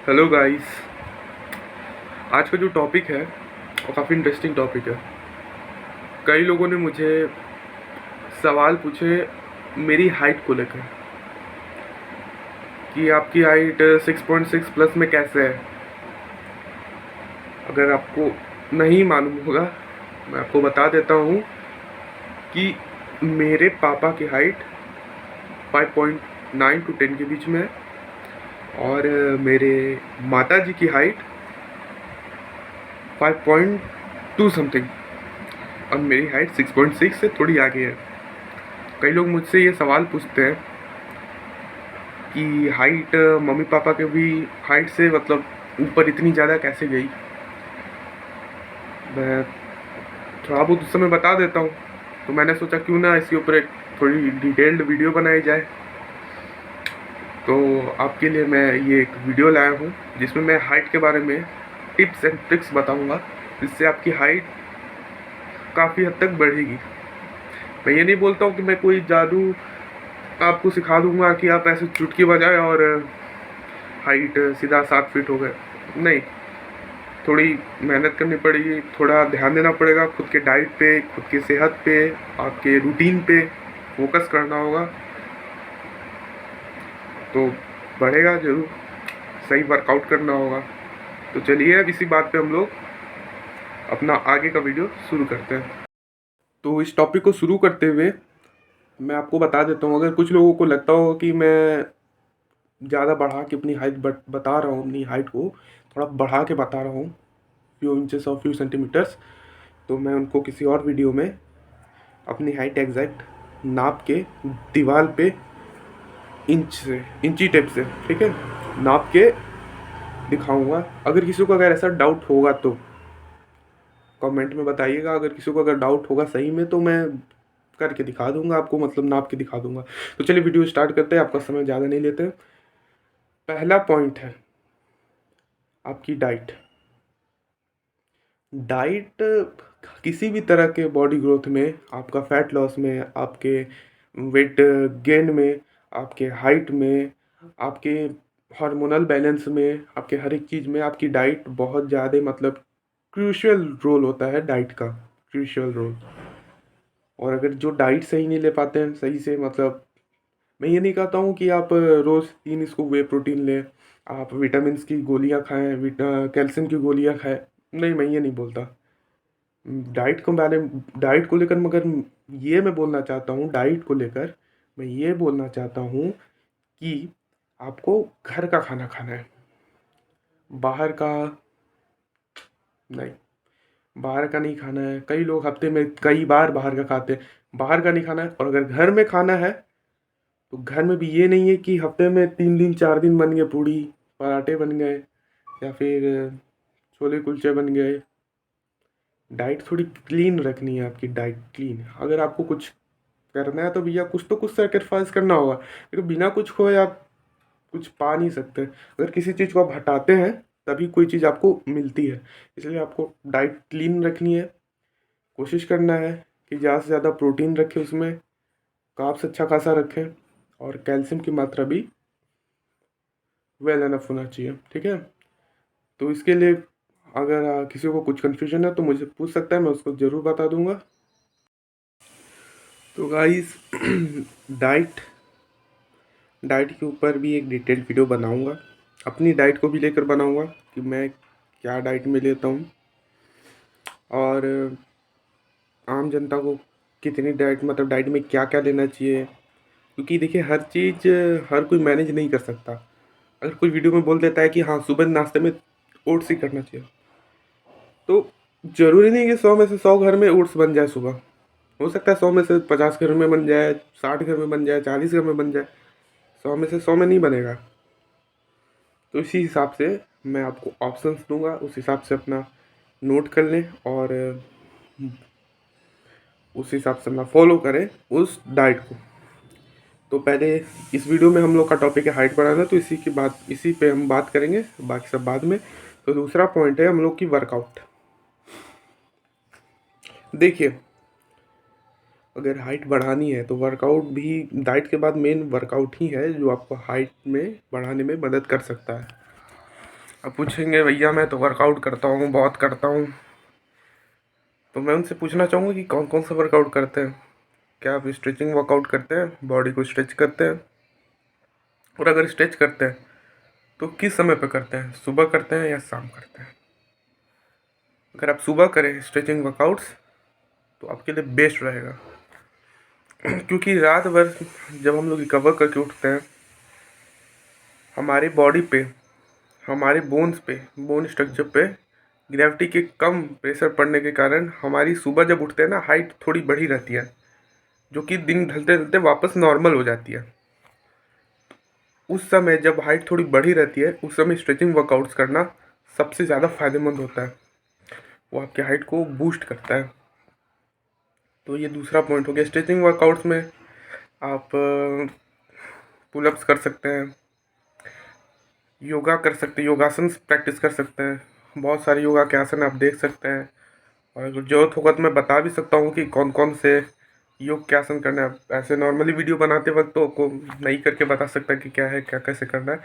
Hello guys. आज का जो टॉपिक है वो काफ़ी इंटरेस्टिंग टॉपिक है। कई लोगों ने मुझे सवाल पूछे मेरी हाइट को लेकर कि आपकी हाइट 6.6 प्लस में कैसे है। अगर आपको नहीं मालूम होगा, मैं आपको बता देता हूँ कि मेरे पापा की हाइट 5.9 टू 10 के बीच में है और मेरे माता जी की हाइट 5.2 समथिंग और मेरी हाइट 6.6 से थोड़ी आगे है। कई लोग मुझसे ये सवाल पूछते हैं कि हाइट मम्मी पापा के भी हाइट से मतलब ऊपर इतनी ज़्यादा कैसे गई। मैं थोड़ा बहुत उस समय बता देता हूँ, तो मैंने सोचा क्यों ना इसके ऊपर एक थोड़ी डिटेल्ड वीडियो बनाई जाए। तो आपके लिए मैं ये एक वीडियो लाया हूँ जिसमें मैं हाइट के बारे में टिप्स एंड ट्रिक्स बताऊँगा, जिससे आपकी हाइट काफ़ी हद तक बढ़ेगी। मैं ये नहीं बोलता हूँ कि मैं कोई जादू आपको सिखा दूँगा कि आप ऐसे चुटकी बजाए और हाइट सीधा 7 फीट हो गए। नहीं, थोड़ी मेहनत करनी पड़ेगी, थोड़ा ध्यान देना पड़ेगा खुद के डाइट पे, खुद की सेहत पे, आपके रूटीन पे फोकस करना होगा तो बढ़ेगा ज़रूर। सही वर्कआउट करना होगा। तो चलिए अब इसी बात पे हम लोग अपना आगे का वीडियो शुरू करते हैं। तो इस टॉपिक को शुरू करते हुए मैं आपको बता देता हूँ, अगर कुछ लोगों को लगता हो कि मैं ज़्यादा बढ़ा के अपनी हाइट बता रहा हूँ, अपनी हाइट को थोड़ा बढ़ा के बता रहा हूँ फ्यू इंचेस और फ्यू सेंटीमीटर्स, तो मैं उनको किसी और वीडियो में अपनी हाइट एग्जैक्ट नाप के दीवार पे इंच से इंची टेप से, ठीक है, नाप के दिखाऊंगा। अगर किसी को अगर ऐसा डाउट होगा तो कमेंट में बताइएगा। अगर किसी को अगर डाउट होगा सही में तो मैं करके दिखा दूंगा आपको, मतलब नाप के दिखा दूंगा। तो चलिए वीडियो स्टार्ट करते हैं, आपका समय ज़्यादा नहीं लेते। पहला पॉइंट है आपकी डाइट। डाइट किसी भी तरह के बॉडी ग्रोथ में, आपका फैट लॉस में, आपके वेट गेन में, आपके हाइट में, आपके हार्मोनल बैलेंस में, आपके हर एक चीज़ में आपकी डाइट बहुत ज़्यादा मतलब क्रूशियल रोल होता है डाइट का, क्रूशियल रोल। और अगर जो डाइट सही नहीं ले पाते हैं सही से, मतलब मैं ये नहीं कहता हूँ कि आप रोज़ 3 वे प्रोटीन लें, आप विटामिन की गोलियाँ खाएं, कैल्शियम की गोलियाँ खाएं, नहीं मैं ये नहीं बोलता। डाइट को लेकर मगर ये मैं बोलना चाहता हूँ, डाइट को लेकर मैं ये बोलना चाहता हूँ कि आपको घर का खाना खाना है, बाहर का नहीं। बाहर का नहीं खाना है। कई लोग हफ्ते में कई बार बाहर का खाते हैं, बाहर का नहीं खाना है। और अगर घर में खाना है तो घर में भी ये नहीं है कि हफ्ते में 3 दिन 4 दिन बन गए, पूड़ी पराठे बन गए या फिर छोले कुलचे बन गए। डाइट थोड़ी क्लीन रखनी है, आपकी डाइट क्लीन। अगर आपको कुछ करना है तो भैया कुछ तो कुछ सेक्रीफाइस करना होगा, क्योंकि बिना कुछ खोए आप कुछ पा नहीं सकते। अगर किसी चीज़ को आप हटाते हैं तभी कोई चीज़ आपको मिलती है। इसलिए आपको डाइट क्लीन रखनी है। कोशिश करना है कि ज़्यादा से ज़्यादा प्रोटीन रखें, उसमें कार्ब्स अच्छा खासा रखें और कैल्शियम की मात्रा भी वेल एनफ होना चाहिए, ठीक है। तो इसके लिए अगर किसी को कुछ कन्फ्यूजन है तो मुझे पूछ सकता है, मैं उसको ज़रूर बता दूंगा। तो गाइस डाइट डाइट के ऊपर भी एक डिटेल्ड वीडियो बनाऊंगा, अपनी डाइट को भी लेकर बनाऊंगा कि मैं क्या डाइट में लेता हूँ और आम जनता को कितनी डाइट, मतलब डाइट में क्या क्या लेना चाहिए। क्योंकि देखिए हर चीज़ हर कोई मैनेज नहीं कर सकता। अगर कोई वीडियो में बोल देता है कि हाँ सुबह नाश्ते में ओट्स ही करना चाहिए, तो ज़रूरी नहीं कि 100 में से 100 घर में ओट्स बन जाए सुबह। हो सकता है 100 में से 50 घर में बन जाए, 60 घर में बन जाए, 40 घर में बन जाए, 100 में से 100 में नहीं बनेगा। तो इसी हिसाब से मैं आपको ऑप्शंस दूंगा, उस हिसाब से अपना नोट कर लें और उस हिसाब से अपना फॉलो करें उस डाइट को। तो पहले इस वीडियो में हम लोग का टॉपिक है हाइट बढ़ाना, तो इसी पे हम बात करेंगे, बाकी सब बाद में। तो दूसरा पॉइंट है हम लोग की वर्कआउट। देखिए अगर हाइट बढ़ानी है तो वर्कआउट भी डाइट के बाद मेन वर्कआउट ही है जो आपको हाइट में बढ़ाने में मदद कर सकता है। अब पूछेंगे भैया मैं तो वर्कआउट करता हूँ, बहुत करता हूँ। तो मैं उनसे पूछना चाहूँगा कि कौन कौन सा वर्कआउट करते हैं। क्या आप स्ट्रेचिंग वर्कआउट करते हैं, बॉडी को स्ट्रेच करते हैं? और अगर स्ट्रेच करते हैं तो किस समय पे करते हैं, सुबह करते हैं या शाम करते हैं? अगर आप सुबह करें स्ट्रेचिंग वर्कआउट्स तो आपके लिए बेस्ट रहेगा। क्योंकि रात भर जब हम लोग रिकवर करके उठते हैं, हमारी बॉडी पे, हमारे बोन्स पे, बोन स्ट्रक्चर पे ग्रेविटी के कम प्रेशर पड़ने के कारण हमारी सुबह जब उठते हैं ना, हाइट थोड़ी बढ़ी रहती है, जो कि दिन ढलते ढलते वापस नॉर्मल हो जाती है। उस समय जब हाइट थोड़ी बढ़ी रहती है, उस समय स्ट्रेचिंग वर्कआउट्स करना सबसे ज़्यादा फायदेमंद होता है। वो आपकी हाइट को बूस्ट करता है। तो ये दूसरा पॉइंट हो गया। स्ट्रेचिंग वर्कआउट्स में आप पुलअप्स कर सकते हैं, योगा कर सकते हैं, योगासन प्रैक्टिस कर सकते हैं। बहुत सारे योगा के आसन आप देख सकते हैं, और अगर जरूरत होगा तो मैं बता भी सकता हूँ कि कौन कौन से योग के आसन करना है। ऐसे नॉर्मली वीडियो बनाते वक्त तो को नहीं करके बता सकता कि क्या है, क्या कैसे करना है।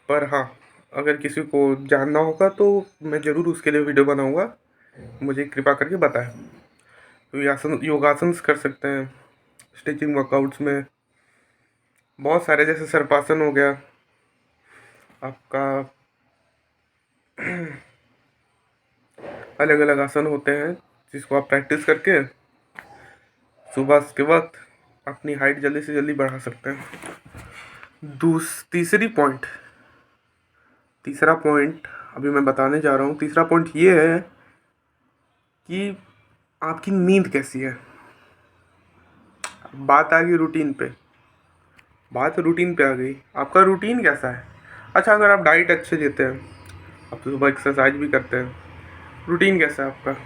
पर हाँ, अगर किसी को जानना होगा तो मैं ज़रूर उसके लिए वीडियो बनाऊँगा, मुझे कृपा करके बताएं। तो योगासन कर सकते हैं स्ट्रेचिंग वर्कआउट्स में। बहुत सारे, जैसे सर्पासन हो गया आपका, अलग अलग आसन होते हैं जिसको आप प्रैक्टिस करके सुबह के वक्त अपनी हाइट जल्दी से जल्दी बढ़ा सकते हैं। तीसरा पॉइंट अभी मैं बताने जा रहा हूँ। तीसरा पॉइंट ये है कि आपकी नींद कैसी है। बात आ गई रूटीन पे, बात रूटीन पे आ गई। आपका रूटीन कैसा है? अच्छा, अगर आप डाइट अच्छे लेते हैं, आप तो सुबह एक्सरसाइज भी करते हैं, रूटीन कैसा है आपका?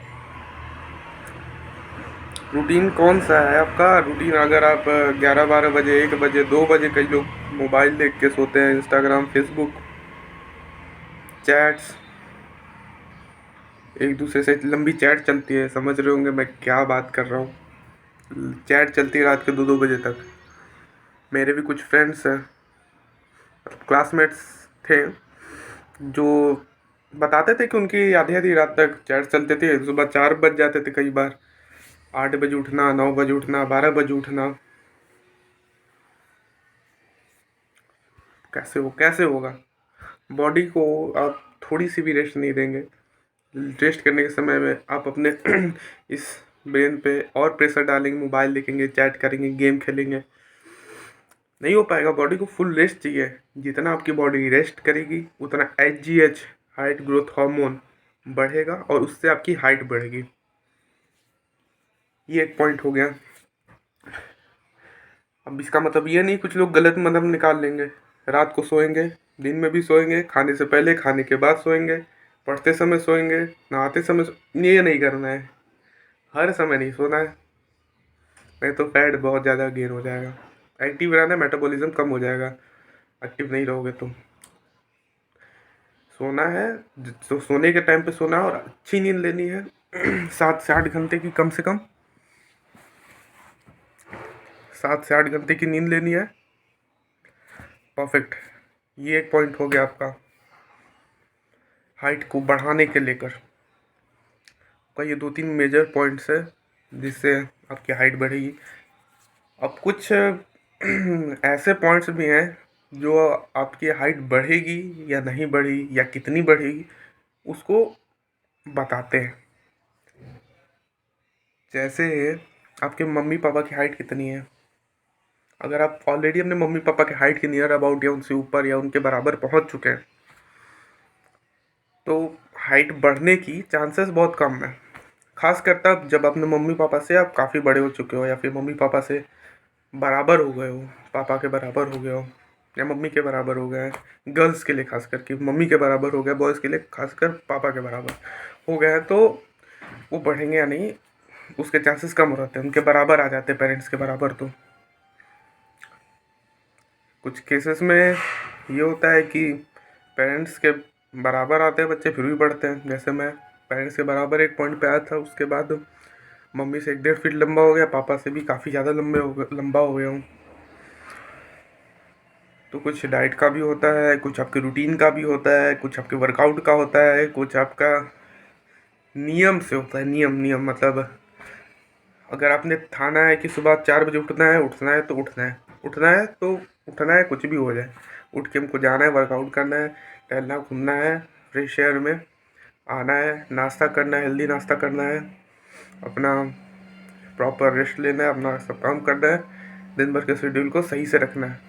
रूटीन कौन सा है आपका? रूटीन अगर आप 11-12 बजे, 1 बजे, 2 बजे, कई लोग मोबाइल देख के सोते हैं, इंस्टाग्राम, फेसबुक, चैट्स, एक दूसरे से लंबी चैट चलती है। समझ रहे होंगे मैं क्या बात कर रहा हूँ। चैट चलती है रात के 2-2 बजे तक। मेरे भी कुछ फ्रेंड्स हैं, क्लासमेट्स थे, जो बताते थे कि उनकी आधी आधी रात तक चैट चलते थे। सुबह 4 बज जाते थे, कई बार 8 बजे उठना, 9 बजे उठना, 12 बजे उठना। कैसे होगा? बॉडी को आप थोड़ी सी भी रेस्ट नहीं देंगे। रेस्ट करने के समय में आप अपने इस ब्रेन पे और प्रेशर डालेंगे, मोबाइल देखेंगे, चैट करेंगे, गेम खेलेंगे, नहीं हो पाएगा। बॉडी को फुल रेस्ट चाहिए। जितना आपकी बॉडी रेस्ट करेगी उतना HGH, हाइट ग्रोथ हार्मोन, बढ़ेगा और उससे आपकी हाइट बढ़ेगी। ये एक पॉइंट हो गया। अब इसका मतलब ये नहीं कुछ लोग गलत मतलब निकाल लेंगे। रात को सोएंगे, दिन में भी सोएंगे, खाने से पहले, खाने के बाद सोएंगे, पढ़ते समय सोएंगे, नहाते समय ये नहीं करना है। हर समय नहीं सोना है, नहीं तो फैट बहुत ज़्यादा गेन हो जाएगा। एक्टिव रहना, मेटाबॉलिज्म कम हो जाएगा एक्टिव नहीं रहोगे तो। सोना है तो सोने के टाइम पे सोना है, और अच्छी नींद लेनी है। 7 से 8 घंटे की, कम से कम 7 से 8 घंटे की नींद लेनी है। परफेक्ट। ये एक पॉइंट हो गया आपका हाइट को बढ़ाने के लेकर का। ये 2-3 मेजर पॉइंट्स है जिससे आपकी हाइट बढ़ेगी। अब कुछ ऐसे पॉइंट्स भी हैं जो आपकी हाइट बढ़ेगी या नहीं बढ़ी या कितनी बढ़ेगी उसको बताते हैं। जैसे आपके मम्मी पापा की हाइट कितनी है। अगर आप ऑलरेडी अपने मम्मी पापा के हाइट के नियर अबाउट या उनसे ऊपर या उनके बराबर पहुंच चुके हैं तो हाइट बढ़ने की चांसेस बहुत कम है। खास कर तब जब अपने मम्मी पापा से आप काफ़ी बड़े हो चुके हो, या फिर मम्मी पापा से बराबर हो गए हो, पापा के बराबर हो गए हो, या मम्मी के बराबर हो गए हैं। गर्ल्स के लिए खास करके मम्मी के बराबर हो गया, बॉयज़ के लिए खासकर पापा के बराबर हो गए हैं, तो वो बढ़ेंगे या नहीं उसके चांसेस कम रहते हैं। उनके बराबर आ जाते हैं, पेरेंट्स के बराबर। तो कुछ केसेस में ये होता है कि पेरेंट्स के बराबर आते हैं बच्चे, फिर भी बढ़ते हैं। जैसे मैं पेरेंट्स के बराबर एक पॉइंट पे आया था, उसके बाद मम्मी से 1-1.5 फीट लंबा हो गया, पापा से भी काफ़ी ज़्यादा लंबा हो गया हूँ। तो कुछ डाइट का भी होता है, कुछ आपके रूटीन का भी होता है, कुछ आपके वर्कआउट का होता है, कुछ आपका नियम से होता है। नियम नियम मतलब अगर आपने ठाना है कि सुबह 4 बजे उठना है, उठना है तो उठना है, उठना है तो उठना है, कुछ भी हो जाए उठ के हमको जाना है, वर्कआउट करना है, टहलना घूमना है, फ्रेश एयर में आना है, नाश्ता करना है, हेल्दी नाश्ता करना है, अपना प्रॉपर रेस्ट लेना है, अपना सब काम करना है, दिन भर के शेड्यूल को सही से रखना है।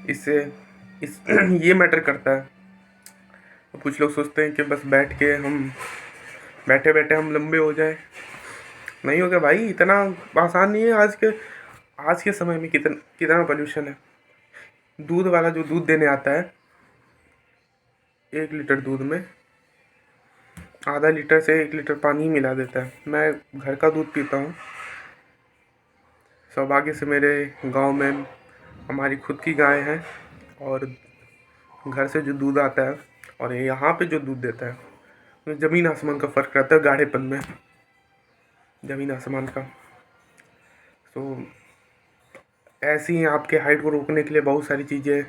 इससे इस ये मैटर करता है। कुछ लोग सोचते हैं कि बस बैठे बैठे हम लंबे हो जाए। नहीं होगा भाई, इतना आसान नहीं है। आज के समय में कितना कितना पोल्यूशन है। दूध वाला जो दूध देने आता है, 1 लीटर दूध में आधा लीटर से 1 लीटर पानी मिला देता है। मैं घर का दूध पीता हूँ। सौभाग्य से मेरे गांव में हमारी खुद की गाय है और घर से जो दूध आता है और यहाँ पे जो दूध देता है, तो ज़मीन आसमान का फ़र्क रहता है गाढ़ेपन में, ज़मीन आसमान का। तो ऐसे ही आपके हाइट को रोकने के लिए बहुत सारी चीज़ें,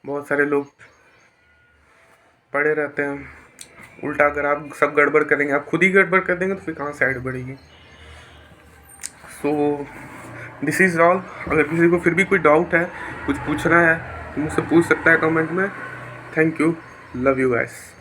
बहुत सारे लोग पड़े रहते हैं। उल्टा अगर आप सब गड़बड़ करेंगे, आप खुद ही गड़बड़ कर देंगे, तो फिर कहाँ से हाइट बढ़ेगी। So this is all. अगर किसी को फिर भी कोई डाउट है, कुछ पूछना है, तो मुझसे पूछ सकता है कमेंट में। Thank you, love you guys.